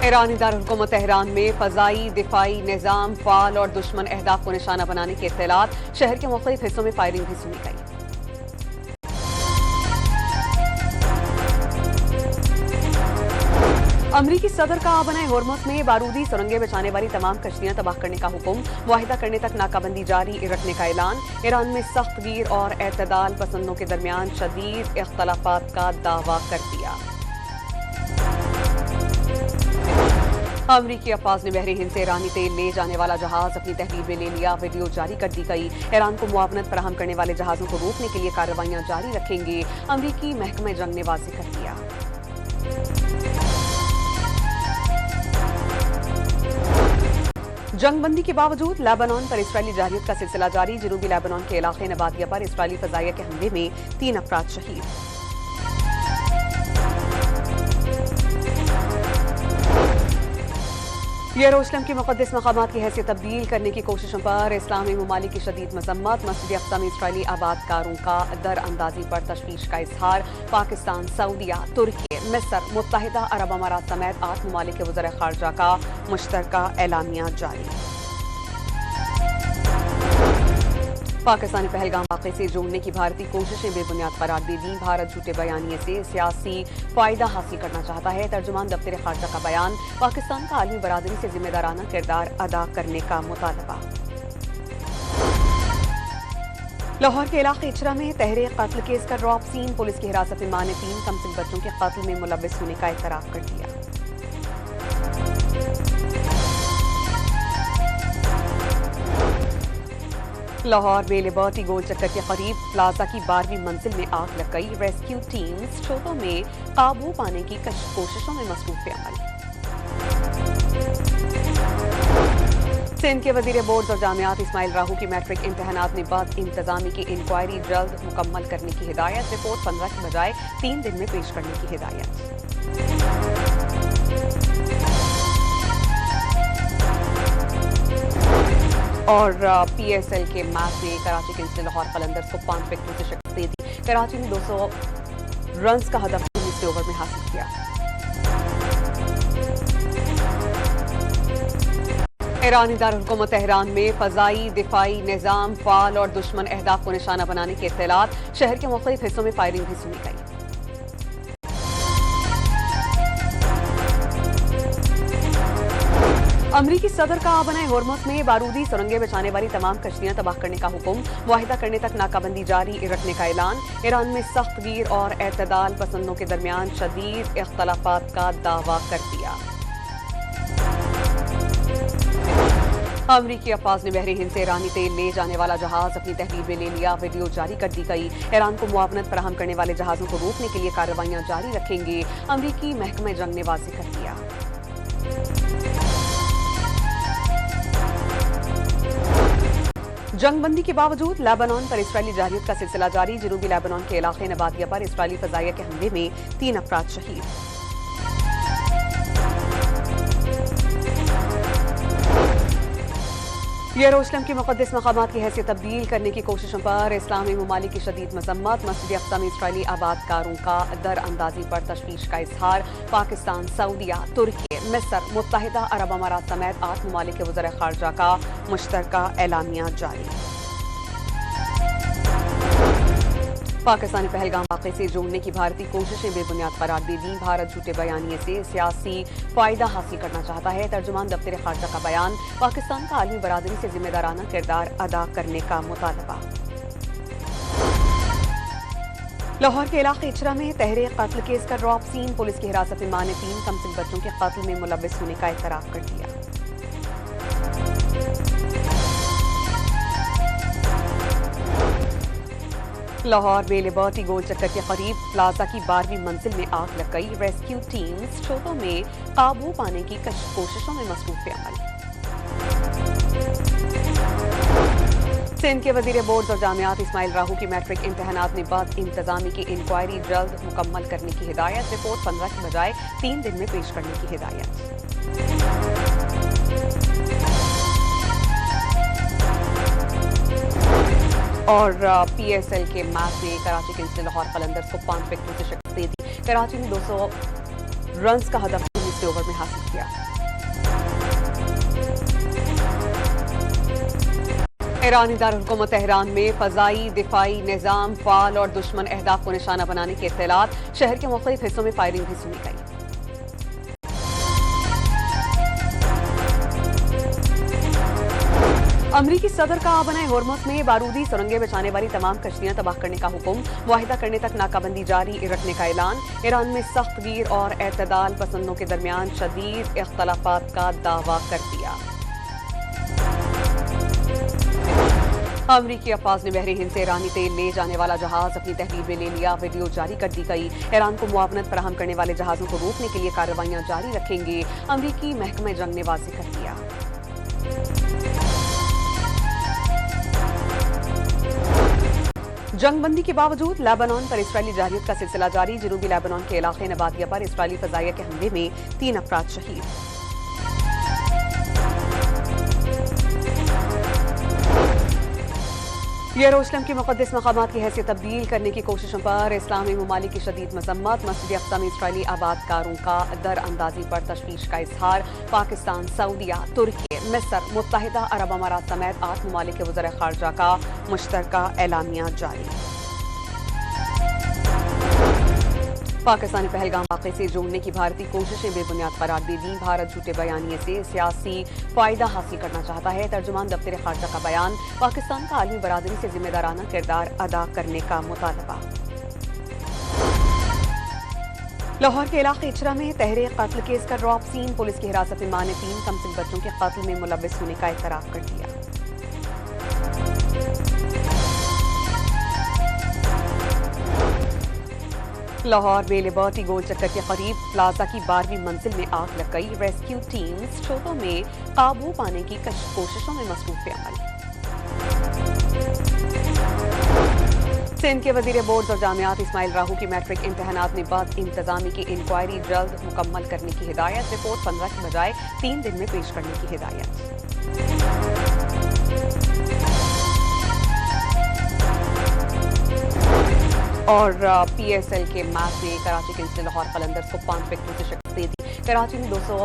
ईरानी दारुलहुकूमत Tehran में फ़ज़ाई दिफ़ाई निज़ाम fall और दुश्मन अहदाफ को निशाना बनाने के इत्तलात। शहर के मुख्तलिफ हिस्सों में फायरिंग भी सुनी गई। अमरीकी सदर का आबनाए होर्मुज़ में बारूदी सुरंगें बिछाने वाली तमाम कश्तियां तबाह करने का हुक्म। मुआहिदा करने तक नाकाबंदी जारी रखने का ऐलान। ईरान में सख्त गिर और एतदाल पसंदों के दरमियान शदीद इख्तलाफात का दावा कर दिया। अमरीकी अफवाज ने बहरे हिंद से ईरानी तेल ले जाने वाला जहाज अपनी तहवील में ले लिया। वीडियो जारी कर दी गई। ईरान को मुआवनत फराहम करने वाले जहाजों को रोकने के लिए कार्रवाइयां जारी रखेंगे। अमरीकी महकमे जंग ने वाज़ेह कर दिया। जंगबंदी के बावजूद लेबनान पर इस्राएली जारहियत का सिलसिला जारी। जनूबी लेबनान के इलाके नबातिया पर इस्राएली फ़ज़ाइया के हमले में 3 अफराद शहीद। यरूशलेम के मुक़द्दस मक़ामात की हैसियत तब्दील करने की कोशिशों पर इस्लामी ममालिक की शदीद मज़म्मत। मस्जिद अक़सा में इस्राएली आबादकारों का दर अंदाजी पर तशवीश का इजहार। पाकिस्तान, सऊदीया, तुर्की, मिस्र, मुत्तहिदा अरब अमारात समेत 8 ममालिक के वज़ीर ख़ारजा का मुश्तरका एलामिया जारी। पाकिस्तान ने पहलगाम वाक़े से जोड़ने की भारतीय कोशिशें बेबुनियाद करार दे दी। भारत झूठे बयानिए से सियासी फायदा हासिल करना चाहता है। तर्जुमान दफ्तर ख़ारजा का बयान। पाकिस्तान का आलमी बरादरी से जिम्मेदाराना किरदार अदा करने का मुतालबा। लाहौर के इलाके इचरा में तहरीक कत्ल केस का रॉब सीन। पुलिस की हिरासत में मां ने 3 कमसिन बच्चों के कत्ल में मुलव्विस होने का इतराफ़ कर दिया। लाहौर में लिबर्टी गोल चक्कर के करीब प्लाजा की 12वीं मंजिल में आग लग गई। रेस्क्यू टीम्स शोरों में काबू पाने की कोशिशों में मसरूफ अमल। सिंध के वजीर बोर्ड और जामियात इस्माइल राहू की मैट्रिक इम्तहानात में बद इंतजामी की इंक्वायरी जल्द मुकम्मल करने की हिदायत। रिपोर्ट 15 की बजाय 3 दिन में पेश करने की हिदायत। और PSL के मैच में कराची किंग्स ने लाहौर कलंदर्स को 5 विकेटों से शिकस्त दे दी। कराची ने 200 रन्स का हदफ 19 ओवर में हासिल किया। ईरानी दारुलहुकूमत तेहरान में फ़ज़ाई दिफ़ाई निज़ाम फ़ाल और दुश्मन अहदाफ को निशाना बनाने के इत्तलात। शहर के मुख्तलिफ हिस्सों में फायरिंग भी सुनी गई। अमरीकी सदर का आबनाए होर्मुज़ में बारूदी सुरंगें बिछाने वाली तमाम कश्तियां तबाह करने का हुक्म। मुआहिदा करने तक नाकाबंदी जारी रखने का ऐलान। ईरान में सख्त गिर और एतदाल पसंदों के दरमियान शदीद इख्तलाफात का दावा कर दिया। अमरीकी अफवाज ने बहरे हिंद से ईरानी तेल ले जाने वाला जहाज अपनी तहवील में ले लिया। वीडियो जारी कर दी गई। ईरान को मुआवनत फराहम करने वाले जहाजों को रोकने के लिए कार्रवाइयां जारी रखेंगे। अमरीकी महकमे जंग ने वाज़ेह कर दिया। जंगबंदी के बावजूद लेबनान पर इस्राएली जारहियत का सिलसिला जारी। जनूबी लेबनान के इलाके नबातिया पर इस्राएली फ़ज़ाइया के हमले में 3 अफराद शहीद। यरूशलेम के मुक़द्दस मक़ामात की हैसियत तब्दील करने की कोशिशों पर इस्लामी ममालिक की शदीद मज़म्मत। मस्जिद अक़सा में इस्राएली आबादकारों का दर अंदाजी पर तशवीश का इजहार। पाकिस्तान, सऊदीया, तुर्की, मिस्र, मुत्तहिदा अरब अमारात समेत 8 ममालिक के वज़ीर ख़ारजा का मुश्तरका एलामिया जारी। पाकिस्तान ने पहलगाम वाक़े से जोड़ने की भारतीय कोशिशें बेबुनियाद करार दे दी। भारत झूठे बयानिए से सियासी फायदा हासिल करना चाहता है। तर्जुमान दफ्तर ख़ारजा का बयान। पाकिस्तान का आलमी बरादरी से जिम्मेदाराना किरदार अदा करने का मुतालबा। लाहौर के इलाके इचरा में तहरीक कत्ल केस का रॉब सीन। पुलिस की हिरासत में मां ने 3 कमसिन बच्चों के कत्ल में मुलव्विस होने का इतराफ़ कर दिया। लाहौर में लिबर्टी गोल चक्कर के करीब प्लाजा की 12वीं मंजिल में आग लग गई। रेस्क्यू टीम्स शोरों में काबू पाने की कोशिशों में मसरूफ अमल। सिंध के वजीर बोर्ड और जामियात इस्माइल राहू की मैट्रिक इम्तहानात में बद इंतजामी की इंक्वायरी जल्द मुकम्मल करने की हिदायत। रिपोर्ट 15 की बजाय 3 दिन में पेश करने की हिदायत। और PSL के मैच में कराची किंग्स ने लाहौर कलंदर्स को 5 विकेटों से शिकस्त दे दी। कराची ने 200 रन्स का हदफ तीसरे ओवर में हासिल किया। ईरानी दारुल-हुकूमत तेहरान में फ़ज़ाई दिफ़ाई निज़ाम फ़ाल और दुश्मन अहदाफ को निशाना बनाने के इत्तलात। शहर के मुख्तलिफ हिस्सों में फायरिंग भी सुनी गई। अमरीकी सदर का आबनाए होर्मुज़ में बारूदी सुरंगें बिछाने वाली तमाम कश्तियां तबाह करने का हुक्म। मुआहिदा करने तक नाकाबंदी जारी रखने का ऐलान। ईरान में सख्त गिर और एतदाल पसंदों के दरमियान शदीद इख्तलाफात का दावा कर दिया। अमरीकी अफवाज ने बहरे हिंद से ईरानी तेल ले जाने वाला जहाज अपनी तहवील में ले लिया। वीडियो जारी कर दी गई। ईरान को मुआवनत फराहम करने वाले जहाजों को रोकने के लिए कार्रवाइयां जारी रखेंगे। अमरीकी महकमे जंग ने वाज़ेह कर दिया। जंगबंदी के बावजूद लेबनान पर इस्राएली जारहियत का सिलसिला जारी। जनूबी लेबनान के इलाके नबातिया पर इस्राएली फ़ज़ाइया के हमले में 3 अफराद शहीद। यरूशलेम के मुक़द्दस मक़ामात की हैसियत तब्दील करने की कोशिशों पर इस्लामी ममालिक की शदीद मज़म्मत। मस्जिद अक़सा में इस्राएली आबादकारों का दरअंदाज़ी पर तशवीश का इज़हार। पाकिस्तान, सऊदीया, तुर्की, मिस्र, मुत्तहिदा अरब अमारात समेत 8 ममालिक के वज़ीर ख़ारजा का मुश्तरका एलामिया जारी। पाकिस्तान ने पहलगाम वाक़े से जोड़ने की भारतीय कोशिशें बेबुनियाद करार दे दी। भारत झूठे बयानिए से सियासी फायदा हासिल करना चाहता है। तर्जुमान दफ्तर ख़ारजा का बयान। पाकिस्तान का आलमी बरादरी से जिम्मेदाराना किरदार अदा करने का मुतालबा। लाहौर के इलाके इचरा में तहरीक कत्ल केस का रॉब सीन। पुलिस की हिरासत में मां ने 3 कमसिन बच्चों के कत्ल में मुलव्विस होने का इतराफ़ कर दिया। लाहौर में लिबर्टी गोल चक्कर के करीब प्लाजा की 12वीं मंजिल में आग लग गई। रेस्क्यू टीम्स शोरों में काबू पाने की कोशिशों में मसरूफ अमल। सिंध के वजीर बोर्ड और जामियात इस्माइल राहू की मैट्रिक इम्तहानात में बद इंतजामी की इंक्वायरी जल्द मुकम्मल करने की हिदायत। रिपोर्ट 15 की बजाय 3 दिन में पेश करने की हिदायत। और PSL के मैच में कराची किंग्स ने लाहौर कलंदर्स को 5 विकेटों से शिकस्त दे दी। कराची ने 200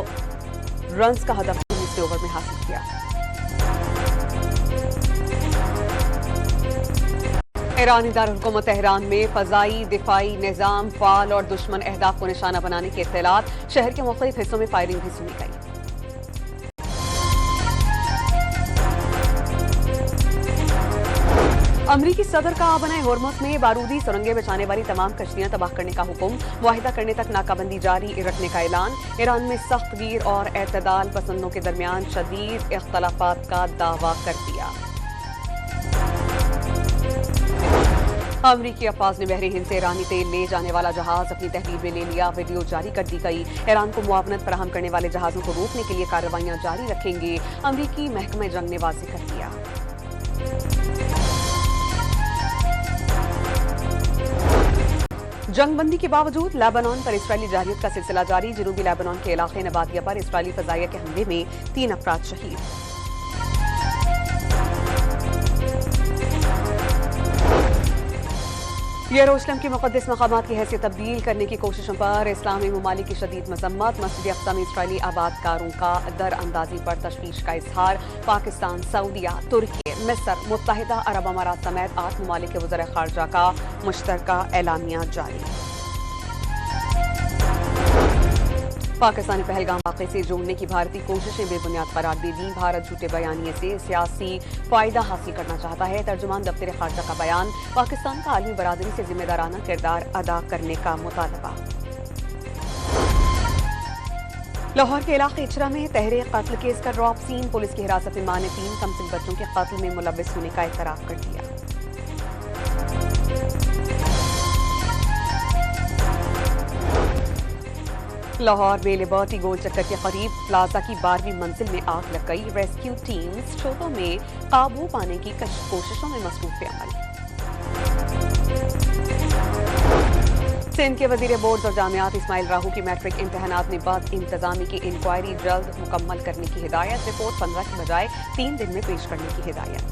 रन्स का हदफ तीसरे ओवर में हासिल किया। ईरानी दारुल-हुकूमत तेहरान में फ़ज़ाई दिफ़ाई निज़ाम फ़ाल और दुश्मन अहदाफ को निशाना बनाने के इत्तलात। शहर के मुख्तलिफ हिस्सों में फायरिंग भी सुनी गई। अमरीकी सदर का आबनाए होर्मुज़ में बारूदी सुरंगें बिछाने वाली तमाम कश्तियां तबाह करने का हुक्म। मुआहिदा करने तक नाकाबंदी जारी रखने का ऐलान। ईरान में सख्त गिर और एतदाल पसंदों के दरमियान शदीद इख्तलाफात का दावा कर दिया। अमरीकी अफवाज ने बहरे हिंद से ईरानी तेल ले जाने वाला जहाज अपनी तहवील में ले लिया। वीडियो जारी कर दी गई। ईरान को मुआवनत फराहम करने वाले जहाजों को रोकने के लिए कार्रवाइयां जारी रखेंगे। अमरीकी महकमे जंग ने वाज़ेह कर दिया। जंगबंदी के बावजूद लेबनान पर इस्राएली जारहियत का सिलसिला जारी। जनूबी लेबनान के इलाके नबातिया पर इस्राएली फ़ज़ाइया के हमले में 3 अफराद शहीद। यरूशलेम के मुक़द्दस मक़ामात की हैसियत तब्दील करने की कोशिशों पर इस्लामी ममालिक की शदीद मज़म्मत। मस्जिद अक़सा में इस्राएली आबादकारों का दरअंदाज़ी पर तशवीश का इज़हार। पाकिस्तान, सऊदीया, तुर्की, मिस्र, मुत्तहिदा अरब अमारात समेत 8 ममालिक के वज़ीर ख़ारजा का मुश्तरका एलामिया जारी। पाकिस्तान ने पहलगाम वाक़े से जोड़ने की भारतीय कोशिशें बेबुनियाद करार दे दी। भारत झूठे बयानिए से सियासी फायदा हासिल करना चाहता है। तर्जुमान दफ्तर ख़ारजा का बयान। पाकिस्तान का आलमी बरादरी से जिम्मेदाराना किरदार अदा करने का मुतालबा। लाहौर के इलाके इचरा में तहरीक कत्ल केस का रॉब सीन। पुलिस की हिरासत में मां ने 3 कमसिन बच्चों के कत्ल में मुलव्विस होने का इतराफ़ कर दिया। लाहौर में लिबर्टी गोल चक्कर के करीब प्लाजा की 12वीं मंजिल में आग लग गई। रेस्क्यू टीम्स शोरों में काबू पाने की कोशिशों में मसरूफ अमल। सिंध के वजीर बोर्ड और जामियात इस्माइल राहू की मैट्रिक इम्तहानात में बद इंतजामी की इंक्वायरी जल्द मुकम्मल करने की हिदायत। रिपोर्ट 15 की बजाय 3 दिन में पेश करने की हिदायत।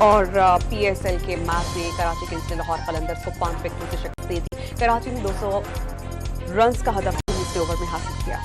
اور پی ایس ایل کے میچ میں کراچی کنگز نے لاہور قلندرز کو 5 وکٹوں سے شکست دے دی. کراچی نے 200 رنز کا ہدف 19 اوور میں حاصل کیا.